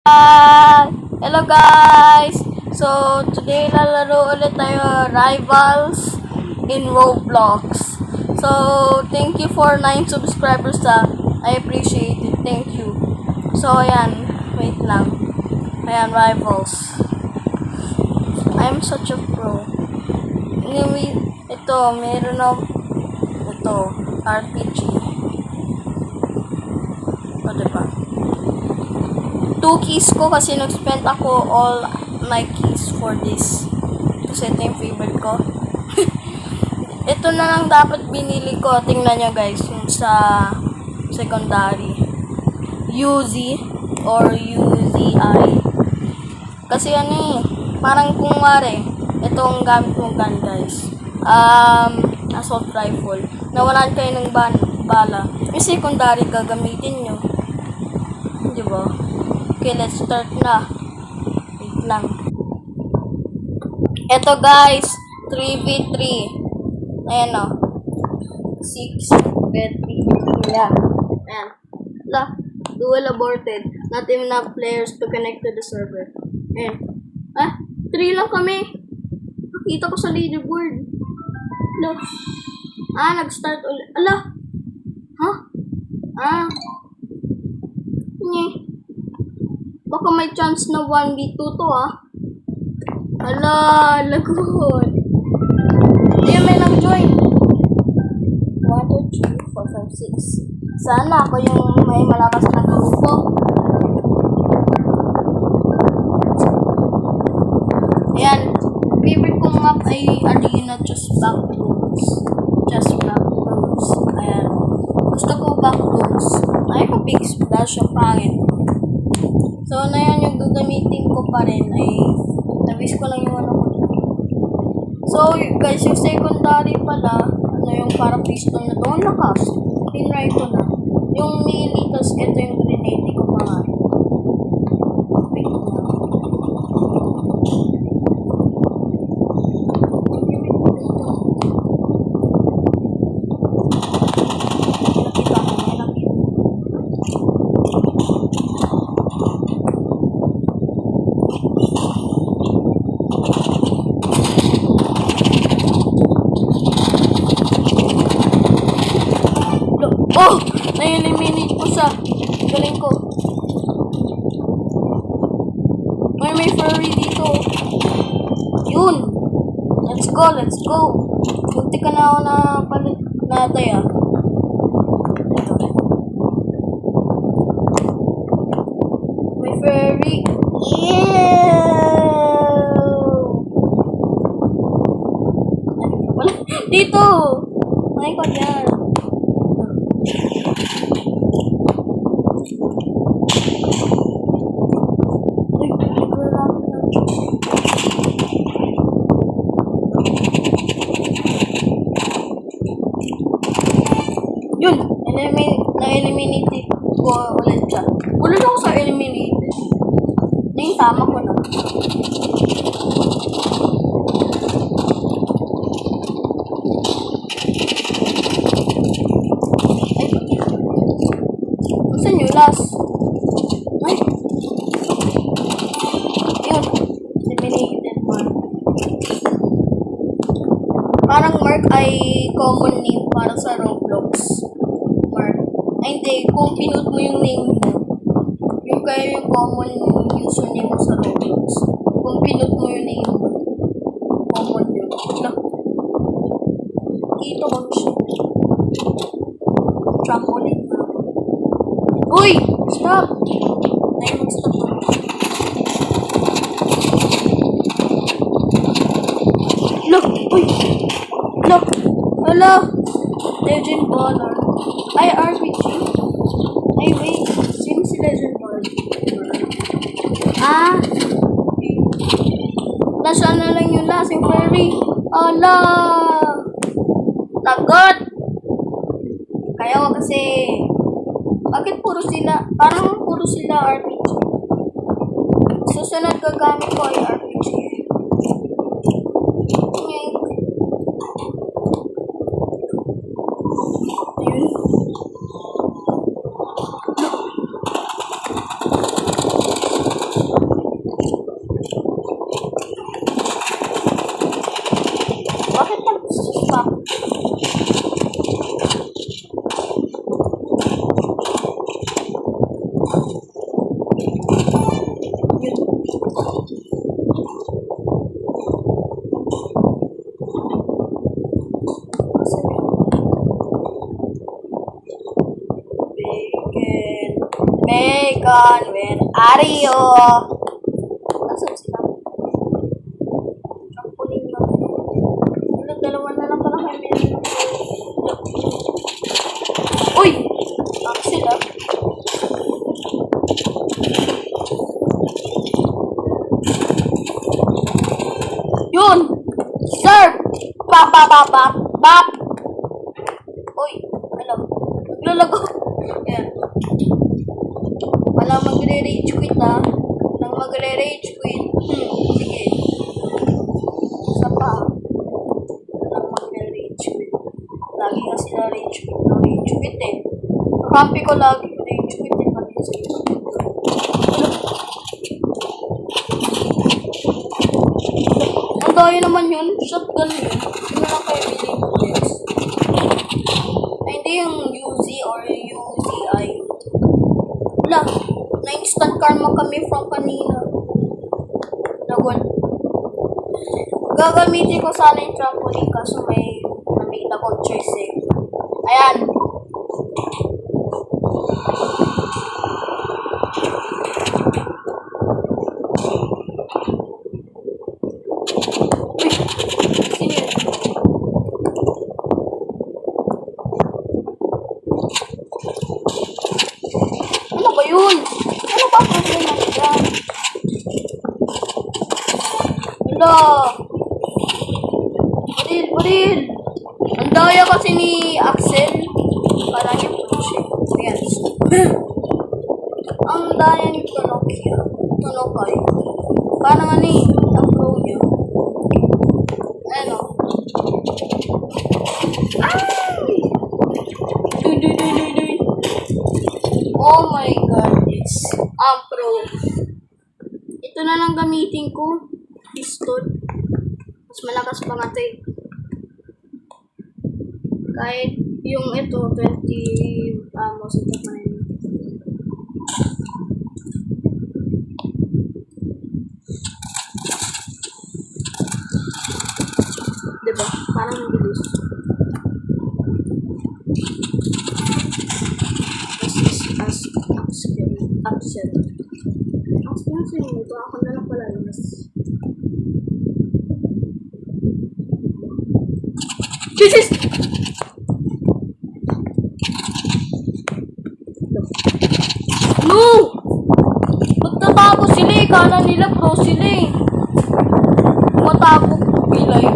Hello guys! So, today lalaro ulit tayo Rivals in Roblox. So, thank you for 9 subscribers I appreciate it. Thank you. So, ayan. Wait lang. Ayan, Rivals. I'm such a pro. Anyway, ito, meron na ito, RPG. O, diba? 2 keys ko kasi nag-spend ako all my keys for this. Kasi ito yung favorite ko. Ito na lang dapat binili ko. Tingnan nyo guys, yung sa secondary. UZ or UZI. Kasi ano eh, parang kung wari, itong gamit mong gun guys. Assault rifle. Nawalan kayo ng bala. Yung secondary gagamitin nyo. Diba? Okay, let's start na. Wait lang. Ito guys, 3v3. Ayan o. 6 bed 3. Yeah. Ayan. La, duel aborted. Not enough players to connect to the server. Ayan. 3 lang kami. Nakita ko sa leaderboard. Ala. Nag-start ulit. Ala. Baka may chance na 1v2 to Ala, lagot. Hindi may nag-join. 1, 2, 3, 4, 5, 6. Sana ako yung may malakas na grupo. Ayan. Favorite kong map ay Arena Just Backrooms. Just Backrooms. Ayan. Gusto ko Backrooms. Ay, big splash yung pangit. So, na yan yung gagamitin ko pa rin ay nabis ko lang yung ano ko. So, guys, yung secondary pala, ano yung para pistol na to, lakas. Tinry ko na. Yung melee, tas ito yung grenade ko pa nga. Oh! Na-eliminate ko siya. Galing ko. May furry dito. Yun! Let's go, let's go. Bunti ka na ako natay Ito. May furry. Yeah! Wala. Dito! Ay ko yan. Yun! Na-eliminate ko ulit siya. Ulit ako sa eliminate. Yung tama ko na. Saan yung last? Ay! Yun. Eliminated mark. Parang mark ay common name para sa Roblox. Mark. Ay hindi, kung pinoot mo yung name mo, yung kayo yung common username mo sa Roblox. Kung pinoot mo yung name mo, common yun. Kita ko siya. Trampoline na. Uy! Stop! Ay, mag-stop na. Look! Uy! Look! Hello! Legend Baller. Ay, RPG. Ay, wait. Sino si Legend Baller? Nasaan na lang yung last? Yung furry. Ala! Lagot! Kaya kasi bakit puro sila? Parang puro sila RPG. Susunod gagamit ko ay RPG. Ayun. Bacon, where are you? Nasaan sila? Trampoline na. Wala, dalawa na lang pala kayo binili. Uy! Axel ah. Yun! Sir! Bap, bap, bap, bap, bap! Uy! Ano? Naglalago. Yan. Walang magre-rage quit ah. Walang magre-rage quit. Sige. Isa pa. Walang magre-rage quit. Lagi nga sila rage quit. Rage quit eh. Kampi ko lagi rage quit eh. Pati sa'yo. Ang daya naman yun. Shotgun yun. Hindi na lang kayo bilhin bullets. Ay, hindi yung UZ or UZI. Wala. Na-instant karma kami from kanina. Nagwan. Gagamitin ko sana yung trampoline kaso may namita kong choice eh. Ayan. Uy! Sino yun? Ano ba yun? Ano ba ang problema nila? Wala. Baril, baril. Ang daya kasi ni Axel. Kala niya po siya. Ayan. Ang daya ni Tonokia. Tonokay. Parang ano eh. Ang pro niya. Ano? Ay! Duy. Oh my god, yes. Ang pro. Ito na lang gamitin ko. Pistol. Mas malakas pa nga ito eh. Kahit yung ito, 20 ammo, ito pa rin. Diba? Parang bilis. Axel. Ito ako na lang pala. Jesus! No! Magtatapos sila eh. Kala nila pro sila eh. Matapos pilay.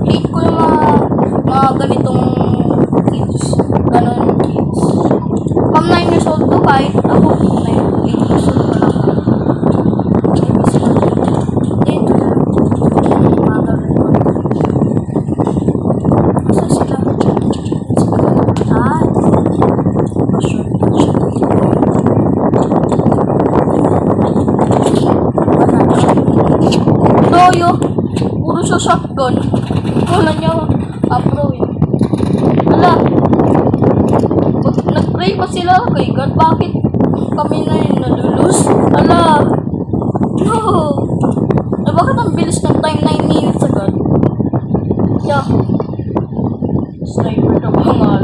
Hate ko yung mga ganitong kids. Ganon kids. Pang 9 years old to kahit ako. 8 years old pa lang. Doyo, puro sa shotgun. Wala niya, pro eh. Ala, nag-pray pa sila kay God, bakit kami na yung nalulus? Ala, no. Na bakit ang bilis ng time 9 minutes agad? Yeah. Sniper na pangalan.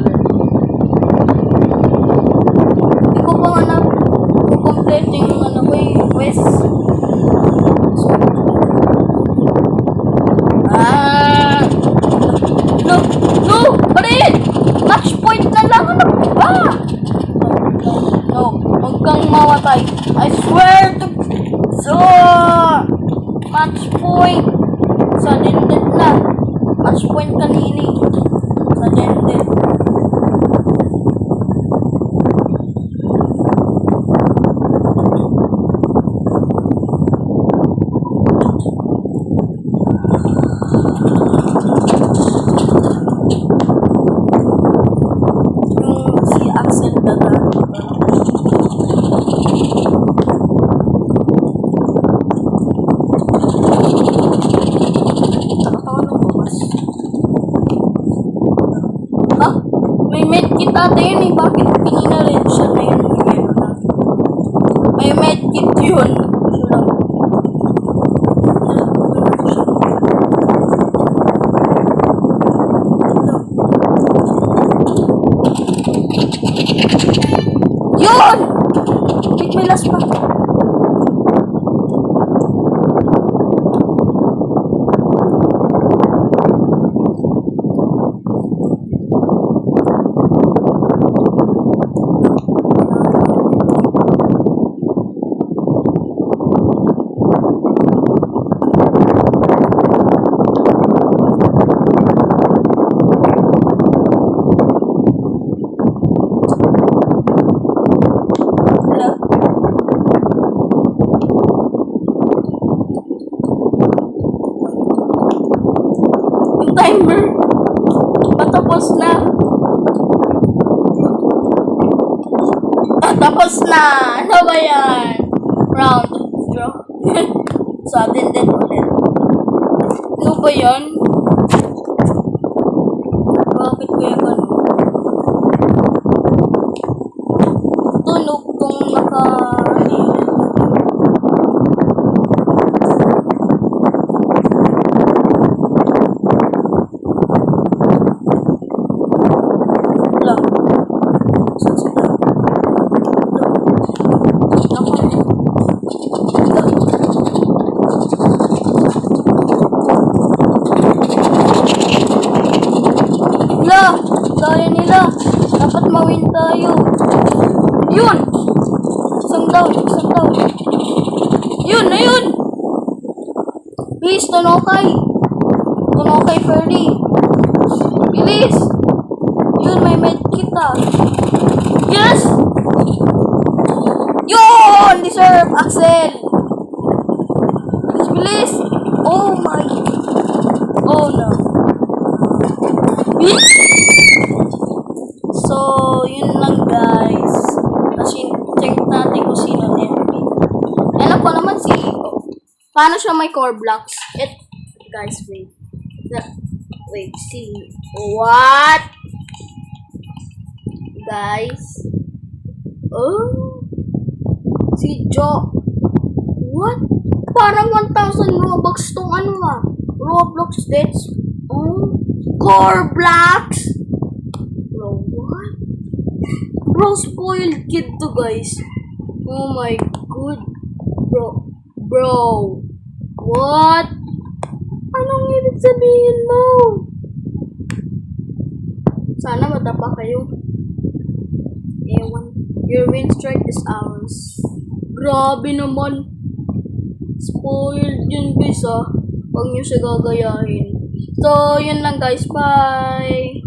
Hindi ko pa nga na complete yung ano ko eh, quest. No! Baril! Match point na lang! Ano ba? No. Huwag kang mawatay. I swear to... So... Match point! Sa dindin na. Match point kanini. Sa dindin. May medkit ata yun eh. Bakit kanina rin siya na yun? May medkit yun. Ito lang. Yun! Wait, may last pa. Timer. Patapos na. Tapos na. Ano ba yan? Round. Draw. Sudden death ulit. Ano ba yan? Bakit kaya ba? Tunog kung naka... Kaya nila. Dapat mawin tayo. Yun! Isang down. Yun, ayun! Please, Tonokay. Tonokay Ferdy. Bilis! Yun, may medkit ah. Yes! Yun! Deserve, Axel! Bilis! Oh my... Oh no. So, yun lang guys. Kasi check natin kung sino MP. Alam ko naman si Iko. Paano siya may core blocks? Guys, wait. Wait, see. What? Guys. Oh. Si Jo. What? Parang 1,000 Robux tong ano ah. Roblox deaths. Oh. Core blocks. Bro, spoiled kid to guys. Oh my god. Bro. What? Anong ibig sabihin mo? Sana matapa kayo. Ewan. Your win streak is ours. Grabe naman. Spoiled yun guys ah. Huwag nyo siya gagayahin. So, yun lang guys. Bye.